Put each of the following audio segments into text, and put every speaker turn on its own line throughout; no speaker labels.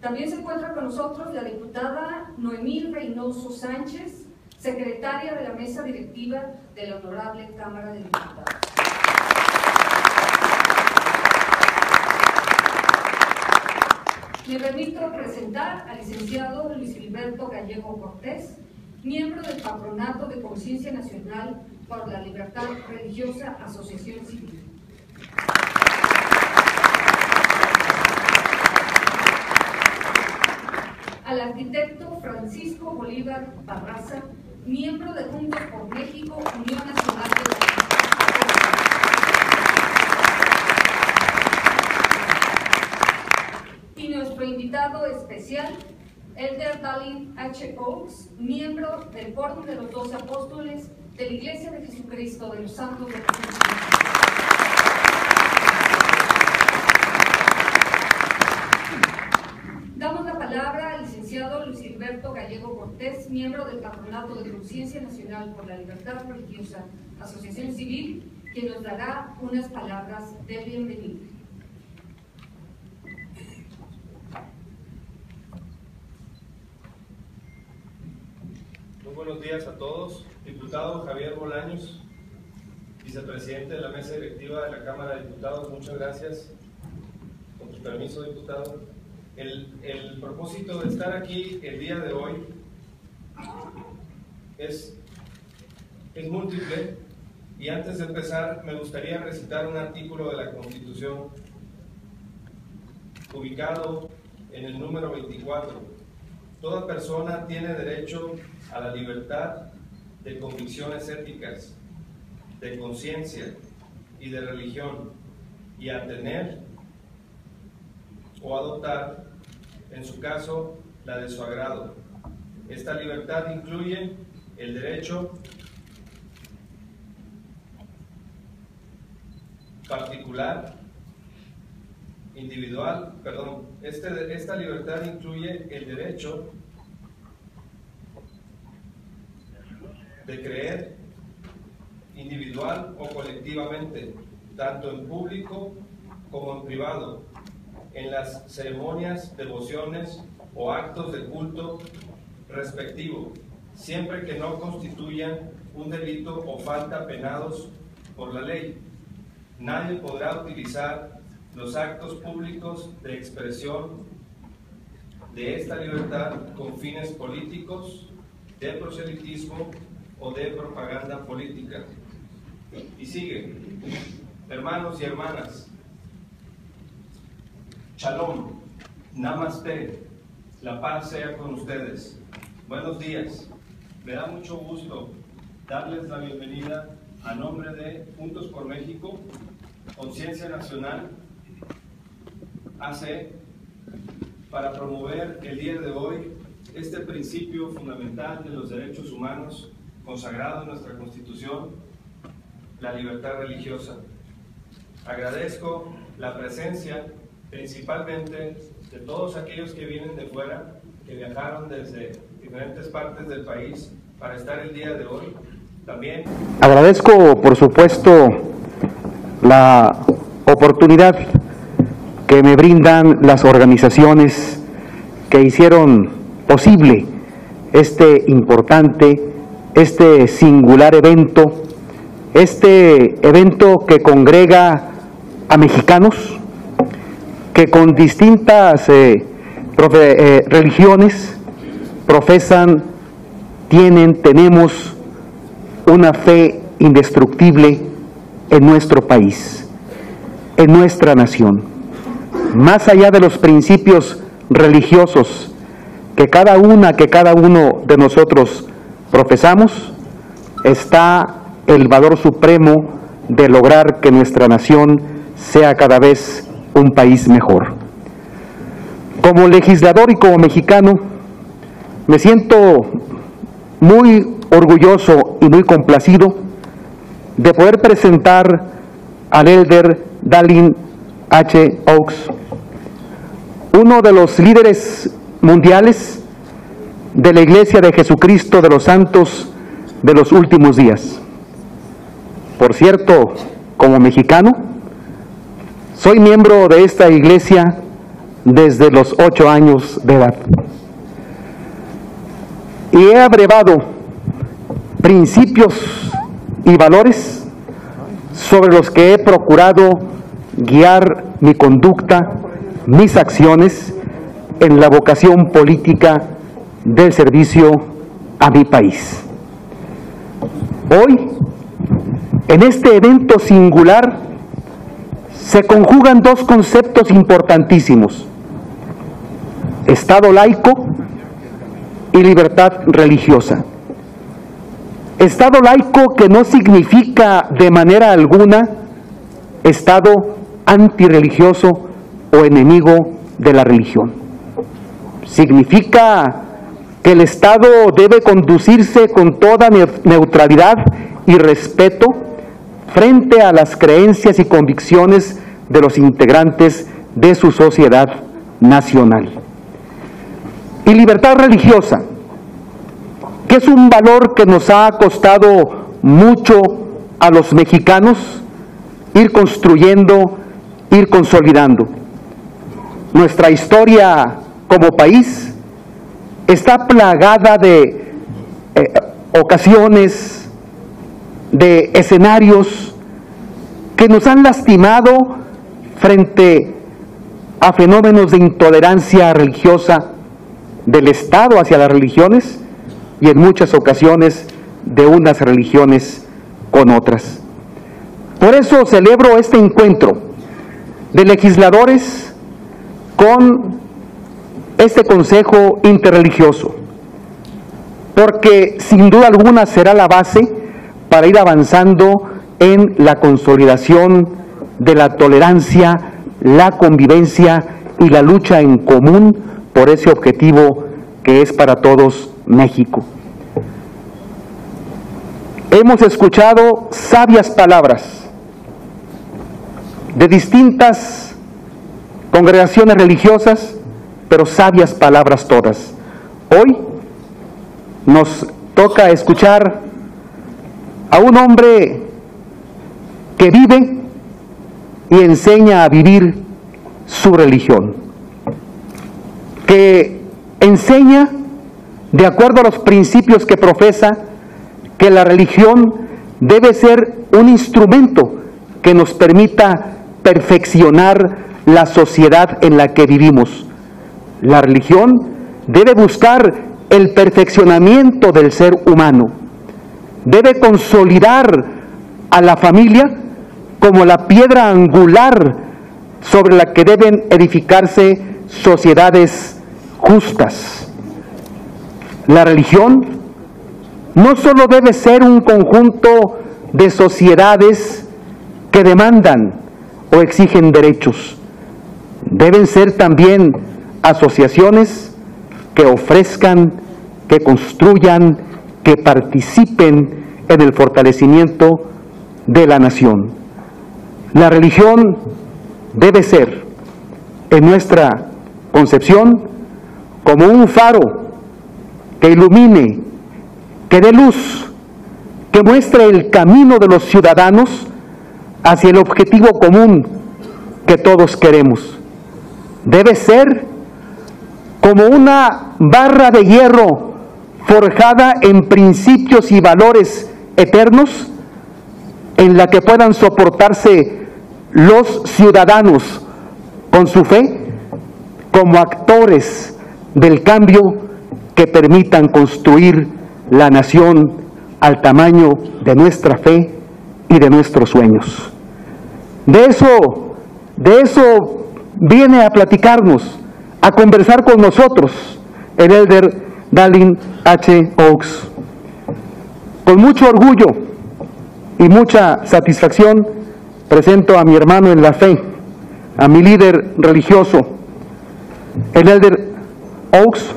También se encuentra con nosotros la diputada Noemí Reynoso Sánchez, secretaria de la mesa directiva de la Honorable Cámara de Diputados. Me permito presentar al licenciado Luis Gilberto Gallego Cortés, miembro del Patronato de Conciencia Nacional por la Libertad Religiosa, Asociación Civil. Al arquitecto Francisco Bolívar Barraza, miembro de Juntos por México, Unión Nacional de la y nuestro invitado especial, Elder Dallin H. Oaks, miembro del Quórum de los 12 Apóstoles de la Iglesia de Jesucristo de los Santos de Jesucristo. Damos la palabra al licenciado Luis Gilberto Gallego Cortés, miembro del Patronato de Conciencia Nacional por la Libertad Religiosa, Asociación Civil, quien nos dará unas palabras de bienvenida.
Muy buenos días a todos. Diputado Javier Bolaños, vicepresidente de la mesa directiva de la Cámara de Diputados, muchas gracias. Con su permiso, diputado. El propósito de estar aquí el día de hoy es múltiple, y antes de empezar me gustaría recitar un artículo de la Constitución ubicado en el número 24. Toda persona tiene derecho a la libertad de convicciones éticas, de conciencia y de religión, y a tener o adoptar, en su caso, la de su agrado. Esta libertad incluye el derecho particular, individual, esta libertad incluye el derecho de creer individual o colectivamente, tanto en público como en privado, en las ceremonias, devociones o actos de culto respectivo, siempre que no constituyan un delito o falta penados por la ley. Nadie podrá utilizar los actos públicos de expresión de esta libertad con fines políticos, de proselitismo o de propaganda política. Y sigue: hermanos y hermanas, Shalom, Namaste, la paz sea con ustedes. Buenos días. Me da mucho gusto darles la bienvenida a nombre de Juntos por México, Conciencia Nacional, AC, para promover el día de hoy este principio fundamental de los derechos humanos consagrado en nuestra Constitución, la libertad religiosa. Agradezco la presencia principalmente de todos aquellos que vienen de fuera, que viajaron desde diferentes partes del país para estar el día de hoy. También
agradezco, por supuesto, la oportunidad que me brindan las organizaciones que hicieron posible este importante, este singular evento, que congrega a mexicanos que con distintas religiones profesan, tenemos una fe indestructible en nuestro país, en nuestra nación. Más allá de los principios religiosos que cada uno de nosotros profesamos, está el valor supremo de lograr que nuestra nación sea cada vez un país mejor. Como legislador y como mexicano, me siento muy orgulloso y muy complacido de poder presentar al Elder Dallin H. Oaks, uno de los líderes mundiales de la Iglesia de Jesucristo de los Santos de los Últimos Días. Por cierto, como mexicano, soy miembro de esta iglesia desde los 8 años de edad. Y he abrevado principios y valores sobre los que he procurado guiar mi conducta, mis acciones en la vocación política del servicio a mi país. Hoy, en este evento singular, se conjugan dos conceptos importantísimos: Estado laico y libertad religiosa. Estado laico que no significa de manera alguna Estado antirreligioso o enemigo de la religión. Significa que el Estado debe conducirse con toda neutralidad y respeto frente a las creencias y convicciones de los integrantes de su sociedad nacional. Y libertad religiosa, que es un valor que nos ha costado mucho a los mexicanos ir construyendo, ir consolidando. Nuestra historia como país está plagada de ocasiones, de escenarios que nos han lastimado frente a fenómenos de intolerancia religiosa del Estado hacia las religiones y en muchas ocasiones de unas religiones con otras. Por eso celebro este encuentro de legisladores con este Consejo Interreligioso, porque sin duda alguna será la base para ir avanzando en la consolidación de la tolerancia, la convivencia y la lucha en común por ese objetivo que es para todos México. Hemos escuchado sabias palabras de distintas congregaciones religiosas, pero sabias palabras todas. Hoy nos toca escuchar a un hombre que vive y enseña a vivir su religión, que enseña, de acuerdo a los principios que profesa, que la religión debe ser un instrumento que nos permita perfeccionar la sociedad en la que vivimos. La religión debe buscar el perfeccionamiento del ser humano, debe consolidar a la familia como la piedra angular sobre la que deben edificarse sociedades justas. La religión no solo debe ser un conjunto de sociedades que demandan o exigen derechos, deben ser también asociaciones que ofrezcan, que construyan, que participen en el fortalecimiento de la nación. La religión debe ser, en nuestra concepción, como un faro que ilumine, que dé luz, que muestre el camino de los ciudadanos hacia el objetivo común que todos queremos. Debe ser como una barra de hierro forjada en principios y valores eternos, en la que puedan soportarse los ciudadanos con su fe como actores del cambio que permitan construir la nación al tamaño de nuestra fe y de nuestros sueños. De eso viene a platicarnos, a conversar con nosotros el elder Dallin H. Oaks. Con mucho orgullo y mucha satisfacción presento a mi hermano en la fe, a mi líder religioso. El elder Oaks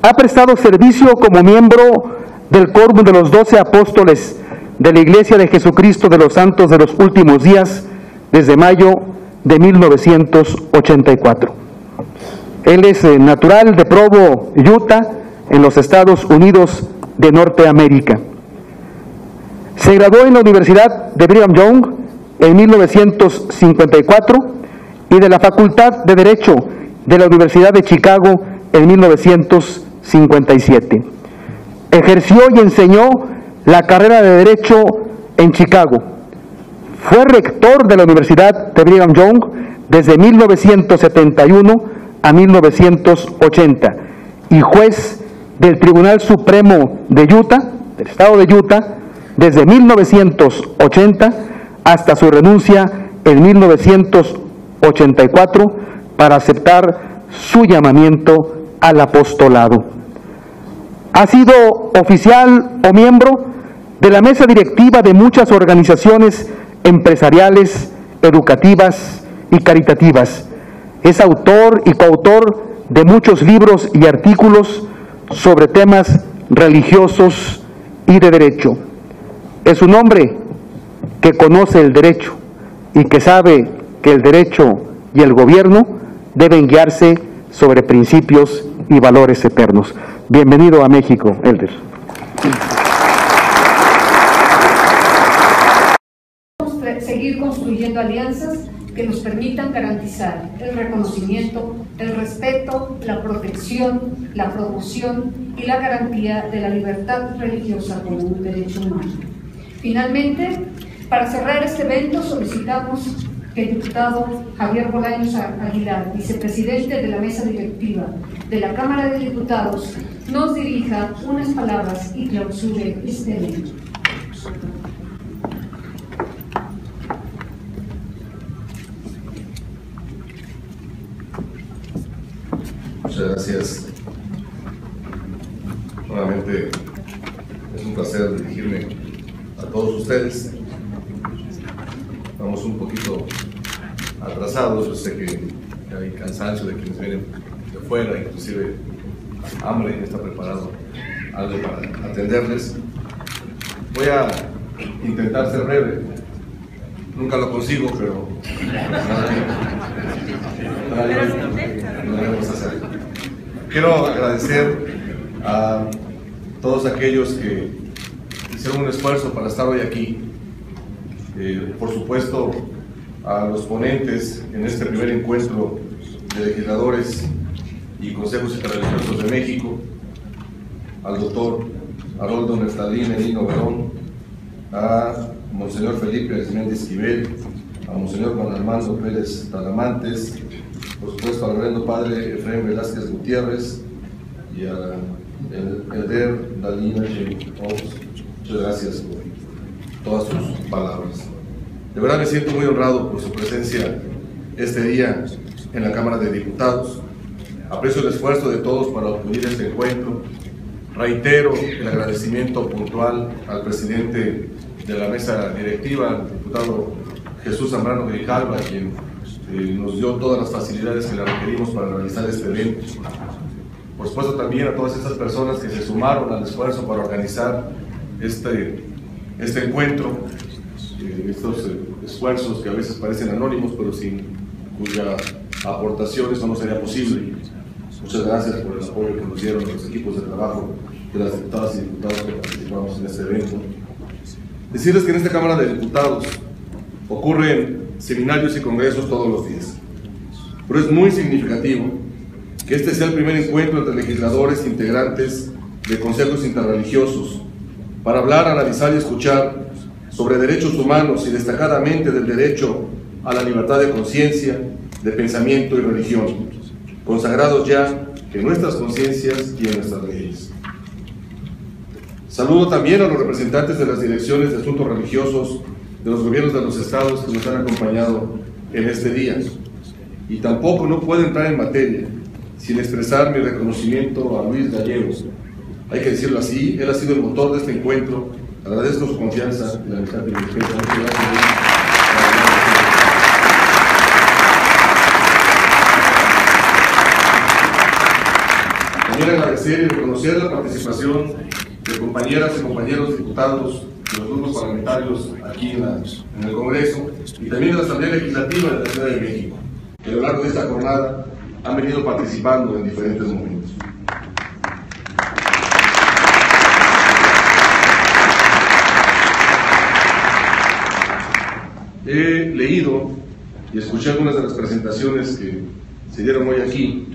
ha prestado servicio como miembro del Quórum de los 12 Apóstoles de la Iglesia de Jesucristo de los Santos de los Últimos Días desde mayo de 1984. Él es natural de Provo, Utah, en los Estados Unidos de Norteamérica. Se graduó en la Universidad de Brigham Young en 1954 y de la Facultad de Derecho de la Universidad de Chicago en 1957. Ejerció y enseñó la carrera de Derecho en Chicago. Fue rector de la Universidad de Brigham Young desde 1971 a 1980 y juez del Tribunal Supremo de Utah, del estado de Utah, desde 1980 hasta su renuncia en 1984 para aceptar su llamamiento al apostolado. Ha sido oficial o miembro de la mesa directiva de muchas organizaciones empresariales, educativas y caritativas. Es autor y coautor de muchos libros y artículos sobre temas religiosos y de derecho. Es un hombre que conoce el derecho y que sabe que el derecho y el gobierno deben guiarse sobre principios y valores eternos. Bienvenido a México, Elder.
Seguir construyendo alianzas que nos permitan garantizar el reconocimiento, el respeto, la protección, la promoción y la garantía de la libertad religiosa como un derecho humano. Finalmente, para cerrar este evento, solicitamos que el diputado Javier Bolaños Aguilar, vicepresidente de la mesa directiva de la Cámara de Diputados, nos dirija unas palabras y clausure este evento.
Muchas gracias. Nuevamente es un placer dirigirme a todos ustedes. Estamos un poquito atrasados, yo sé que hay cansancio de quienes vienen de fuera, inclusive hambre, que está preparado algo para atenderles. Voy a intentar ser breve. Nunca lo consigo, pero lo debemos hacer. Quiero agradecer a todos aquellos que hicieron un esfuerzo para estar hoy aquí. Por supuesto, a los ponentes en este primer encuentro de legisladores y consejos interreligiosos de México, al doctor Haroldo Nestalí Merino Verón, a Monseñor Felipe Arismendi Esquivel, a Monseñor Juan Armando Pérez Talamantes, por supuesto al reverendo padre Efraín Velázquez Gutiérrez y a Elder Dalí Merche. Muchas gracias por todas sus palabras. De verdad me siento muy honrado por su presencia este día en la Cámara de Diputados. Aprecio el esfuerzo de todos para obtener este encuentro. Reitero el agradecimiento puntual al presidente de la mesa directiva, el diputado Jesús Zambrano Grijalva, quien nos dio todas las facilidades que le requerimos para realizar este evento. Por supuesto también a todas estas personas que se sumaron al esfuerzo para organizar este encuentro, estos esfuerzos que a veces parecen anónimos, pero sin cuya aportación eso no sería posible. Muchas gracias por el apoyo que nos dieron los equipos de trabajo de las diputadas y diputados que participamos en este evento. Decirles que en esta Cámara de Diputados ocurren seminarios y congresos todos los días, pero es muy significativo que este sea el primer encuentro entre legisladores integrantes de consejos interreligiosos para hablar, analizar y escuchar sobre derechos humanos y destacadamente del derecho a la libertad de conciencia, de pensamiento y religión, consagrados ya en nuestras conciencias y en nuestras leyes. Saludo también a los representantes de las direcciones de asuntos religiosos de los gobiernos de los estados que nos han acompañado en este día. Y tampoco no puedo entrar en materia sin expresar mi reconocimiento a Luis Gallegos. Hay que decirlo así, él ha sido el motor de este encuentro. Agradezco su confianza y la amistad y respeto. Muchas gracias. También agradecer y reconocer la participación de compañeras y compañeros diputados de los grupos parlamentarios aquí en el Congreso y también de la Asamblea Legislativa de la Ciudad de México, que a lo largo de esta jornada han venido participando en diferentes momentos. He leído y escuché algunas de las presentaciones que se dieron hoy aquí.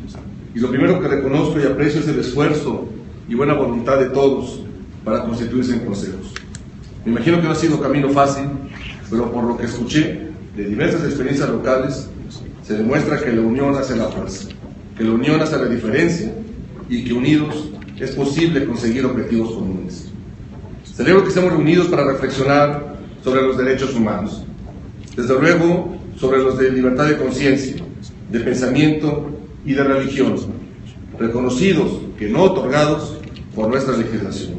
Y lo primero que reconozco y aprecio es el esfuerzo y buena voluntad de todos para constituirse en consejos. Me imagino que no ha sido camino fácil, pero por lo que escuché de diversas experiencias locales, se demuestra que la unión hace la fuerza, que la unión hace la diferencia y que unidos es posible conseguir objetivos comunes. Celebro que estemos reunidos para reflexionar sobre los derechos humanos, desde luego sobre los de libertad de conciencia, de pensamiento y de religión, reconocidos que no otorgados por nuestra legislación.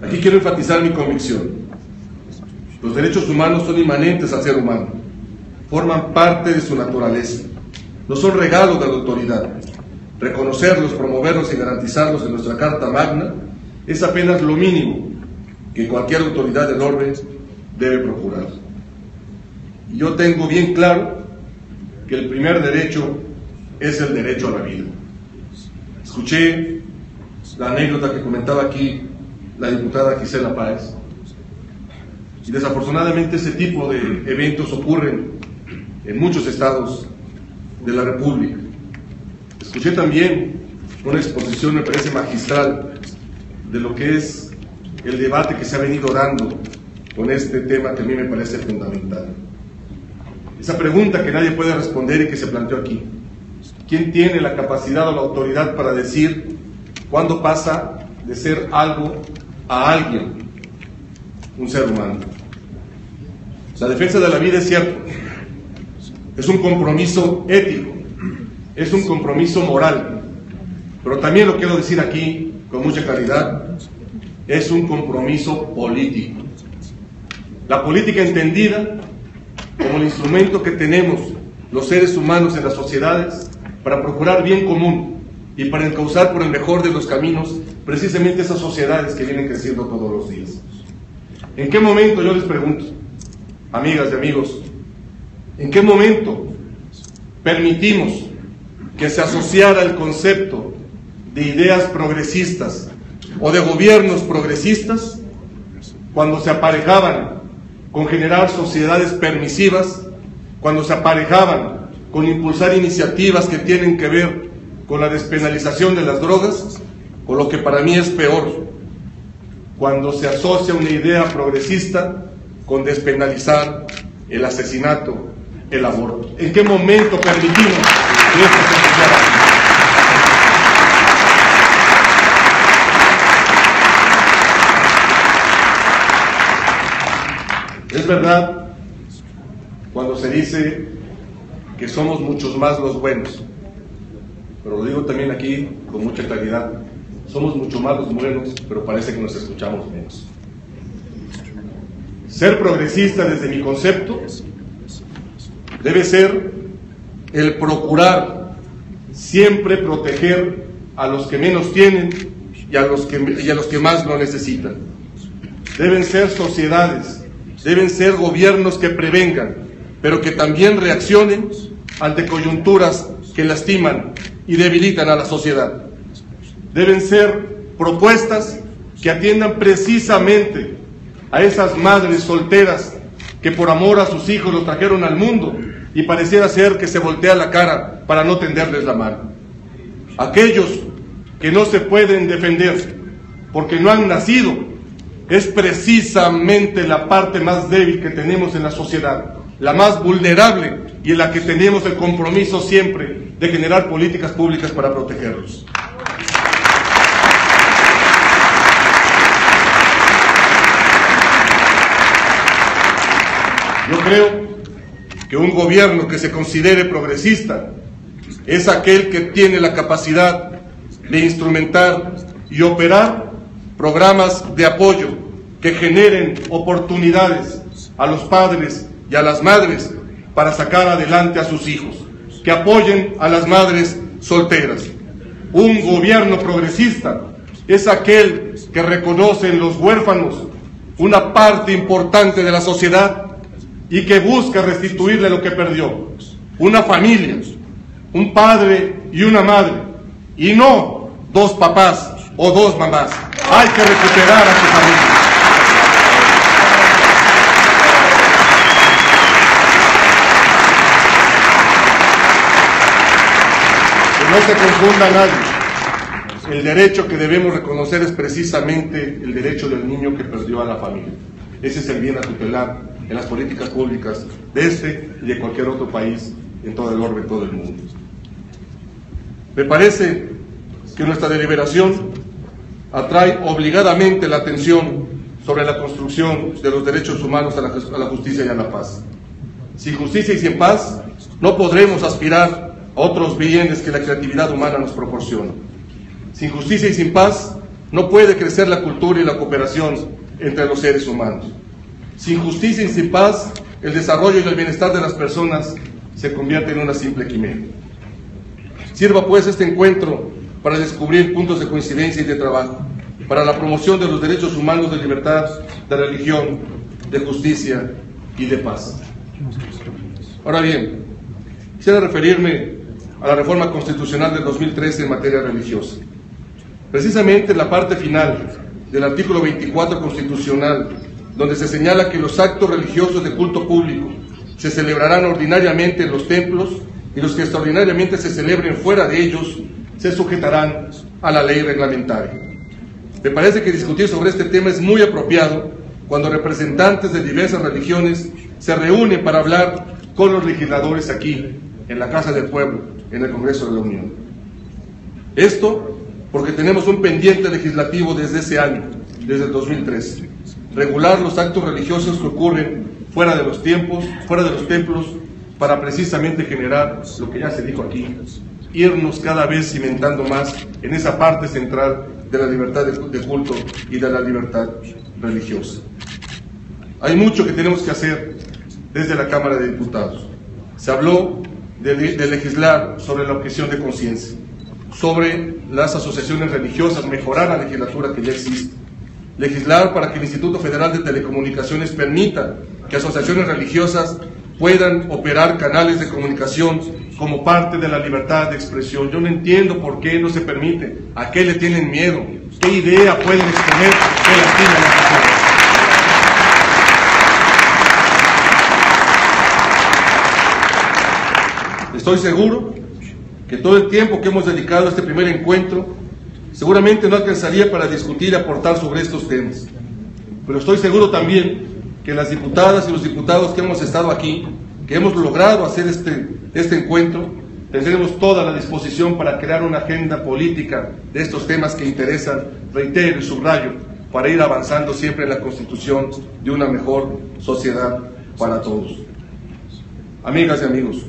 Aquí quiero enfatizar mi convicción. Los derechos humanos son inmanentes al ser humano, forman parte de su naturaleza, no son regalos de la autoridad. Reconocerlos, promoverlos y garantizarlos en nuestra Carta Magna es apenas lo mínimo que cualquier autoridad del orden debe procurar. Y yo tengo bien claro que el primer derecho es el derecho a la vida. Escuché la anécdota que comentaba aquí la diputada Gisela Páez, y desafortunadamente ese tipo de eventos ocurren en muchos estados de la República. Escuché también una exposición, me parece magistral, de lo que es el debate que se ha venido dando con este tema que a mí me parece fundamental. Esa pregunta que nadie puede responder y que se planteó aquí: ¿quién tiene la capacidad o la autoridad para decir cuándo pasa de ser algo a alguien, un ser humano? La defensa de la vida es cierto, es un compromiso ético, es un compromiso moral, pero también lo quiero decir aquí con mucha claridad, es un compromiso político. La política entendida como el instrumento que tenemos los seres humanos en las sociedades para procurar bien común y para encauzar por el mejor de los caminos precisamente esas sociedades que vienen creciendo todos los días. ¿En qué momento, yo les pregunto, amigas y amigos, en qué momento permitimos que se asociara el concepto de ideas progresistas o de gobiernos progresistas cuando se aparejaban con generar sociedades permisivas, cuando se aparejaban con impulsar iniciativas que tienen que ver con la despenalización de las drogas, o lo que para mí es peor, cuando se asocia una idea progresista con despenalizar el asesinato, el aborto? ¿En qué momento permitimos que esto se asociara? Es verdad cuando se dice que somos muchos más los buenos, pero lo digo también aquí con mucha claridad: somos mucho más los buenos, pero parece que nos escuchamos menos. Ser progresista, desde mi concepto, debe ser el procurar siempre proteger a los que menos tienen y a los que más lo necesitan. Deben ser sociedades, deben ser gobiernos que prevengan, pero que también reaccionen ante coyunturas que lastiman y debilitan a la sociedad. Deben ser propuestas que atiendan precisamente a esas madres solteras que por amor a sus hijos los trajeron al mundo y pareciera ser que se voltea la cara para no tenderles la mano. Aquellos que no se pueden defender porque no han nacido, es precisamente la parte más débil que tenemos en la sociedad, la más vulnerable y en la que tenemos el compromiso siempre de generar políticas públicas para protegerlos. Yo creo que un gobierno que se considere progresista es aquel que tiene la capacidad de instrumentar y operar programas de apoyo que generen oportunidades a los padres y a las madres para sacar adelante a sus hijos, que apoyen a las madres solteras. Un gobierno progresista es aquel que reconoce en los huérfanos una parte importante de la sociedad y que busca restituirle lo que perdió: una familia, un padre y una madre, y no dos papás o dos mamás. Hay que recuperar a su familia. no se confunda nadie. El derecho que debemos reconocer es precisamente el derecho del niño que perdió a la familia. Ese es el bien a tutelar en las políticas públicas de este y de cualquier otro país en todo el orbe, todo el mundo. Me parece que nuestra deliberación atrae obligadamente la atención sobre la construcción de los derechos humanos a la justicia y a la paz. Sin justicia y sin paz no podremos aspirar a otros bienes que la creatividad humana nos proporciona. Sin justicia y sin paz no puede crecer la cultura y la cooperación entre los seres humanos. Sin justicia y sin paz, el desarrollo y el bienestar de las personas se convierte en una simple quimera. Sirva pues este encuentro para descubrir puntos de coincidencia y de trabajo, para la promoción de los derechos humanos de libertad, de religión, de justicia y de paz. Ahora bien, quisiera referirme a la reforma constitucional del 2013 en materia religiosa. Precisamente en la parte final del artículo 24 constitucional, donde se señala que los actos religiosos de culto público se celebrarán ordinariamente en los templos y los que extraordinariamente se celebren fuera de ellos se sujetarán a la ley reglamentaria. Me parece que discutir sobre este tema es muy apropiado cuando representantes de diversas religiones se reúnen para hablar con los legisladores aquí, en la Casa del Pueblo, en el Congreso de la Unión. Esto porque tenemos un pendiente legislativo desde ese año, desde el 2013, regular los actos religiosos que ocurren fuera de los templos, para precisamente generar lo que ya se dijo aquí, irnos cada vez cimentando más en esa parte central de la libertad de culto y de la libertad religiosa. Hay mucho que tenemos que hacer desde la Cámara de Diputados. Se habló de legislar sobre la objeción de conciencia, sobre las asociaciones religiosas, mejorar la legislatura que ya existe, legislar para que el Instituto Federal de Telecomunicaciones permita que asociaciones religiosas puedan operar canales de comunicación como parte de la libertad de expresión. Yo no entiendo por qué no se permite, a qué le tienen miedo, qué idea pueden exponer que lastime a las personas. Estoy seguro que todo el tiempo que hemos dedicado a este primer encuentro seguramente no alcanzaría para discutir y aportar sobre estos temas, pero estoy seguro también que las diputadas y los diputados que hemos estado aquí, que hemos logrado hacer este encuentro, tendremos toda la disposición para crear una agenda política de estos temas que interesan, reitero y subrayo, para ir avanzando siempre en la constitución de una mejor sociedad para todos. Amigas y amigos,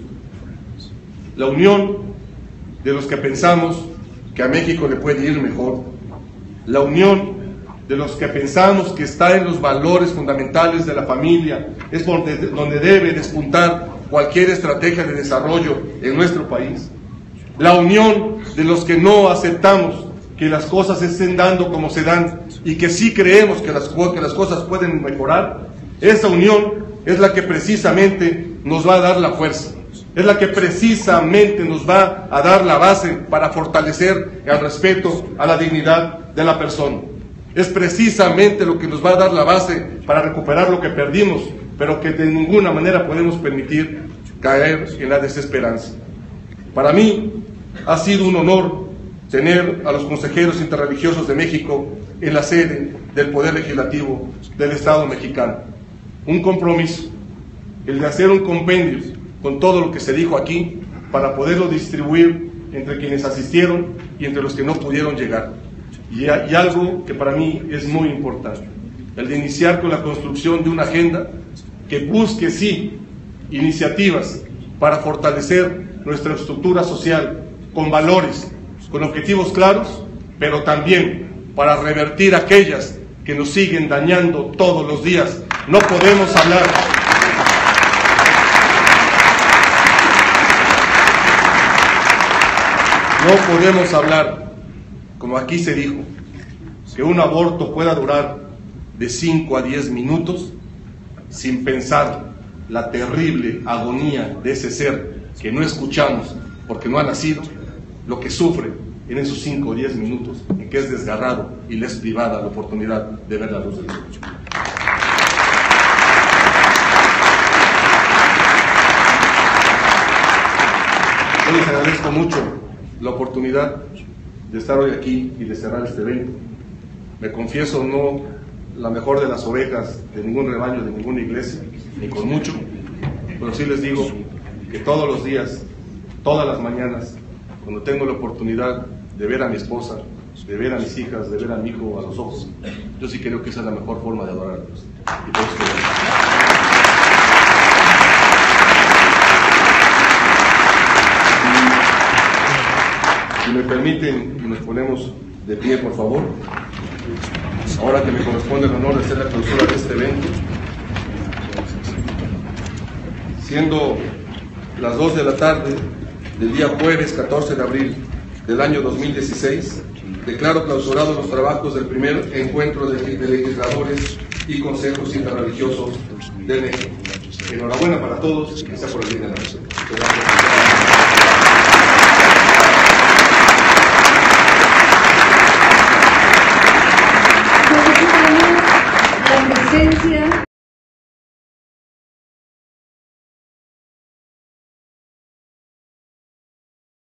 la unión de los que pensamos que a México le puede ir mejor, la unión de los que pensamos que está en los valores fundamentales de la familia, es donde debe despuntar cualquier estrategia de desarrollo en nuestro país. La unión de los que no aceptamos que las cosas se estén dando como se dan y que sí creemos que las cosas pueden mejorar, esa unión es la que precisamente nos va a dar la fuerza, es la que precisamente nos va a dar la base para fortalecer el respeto a la dignidad de la persona. Es precisamente lo que nos va a dar la base para recuperar lo que perdimos, pero que de ninguna manera podemos permitir caer en la desesperanza. Para mí ha sido un honor tener a los consejeros interreligiosos de México en la sede del Poder Legislativo del Estado mexicano. Un compromiso, el de hacer un compendio con todo lo que se dijo aquí para poderlo distribuir entre quienes asistieron y entre los que no pudieron llegar. Y algo que para mí es muy importante, el de iniciar con la construcción de una agenda que busque, sí, iniciativas para fortalecer nuestra estructura social con valores, con objetivos claros, pero también para revertir aquellas que nos siguen dañando todos los días. No podemos hablar como aquí se dijo, que un aborto pueda durar de 5 a 10 minutos sin pensar la terrible agonía de ese ser que no escuchamos porque no ha nacido, lo que sufre en esos 5 o 10 minutos en que es desgarrado y le es privada la oportunidad de ver la luz del sol. Yo les agradezco mucho la oportunidad de estar hoy aquí y de cerrar este evento. Me confieso no la mejor de las ovejas de ningún rebaño, de ninguna iglesia, ni con mucho, pero sí les digo que todos los días, todas las mañanas, cuando tengo la oportunidad de ver a mi esposa, de ver a mis hijas, de ver a mi hijo a los ojos, yo sí creo que esa es la mejor forma de adorar a Dios. Y por eso si me permiten, nos ponemos de pie, por favor. Ahora que me corresponde el honor de hacer la clausura de este evento, siendo las 2 de la tarde del día jueves 14 de abril del año 2016, declaro clausurados los trabajos del primer encuentro de legisladores y consejos interreligiosos de México. Enhorabuena para todos, que sea por el bien de la nación.
La presencia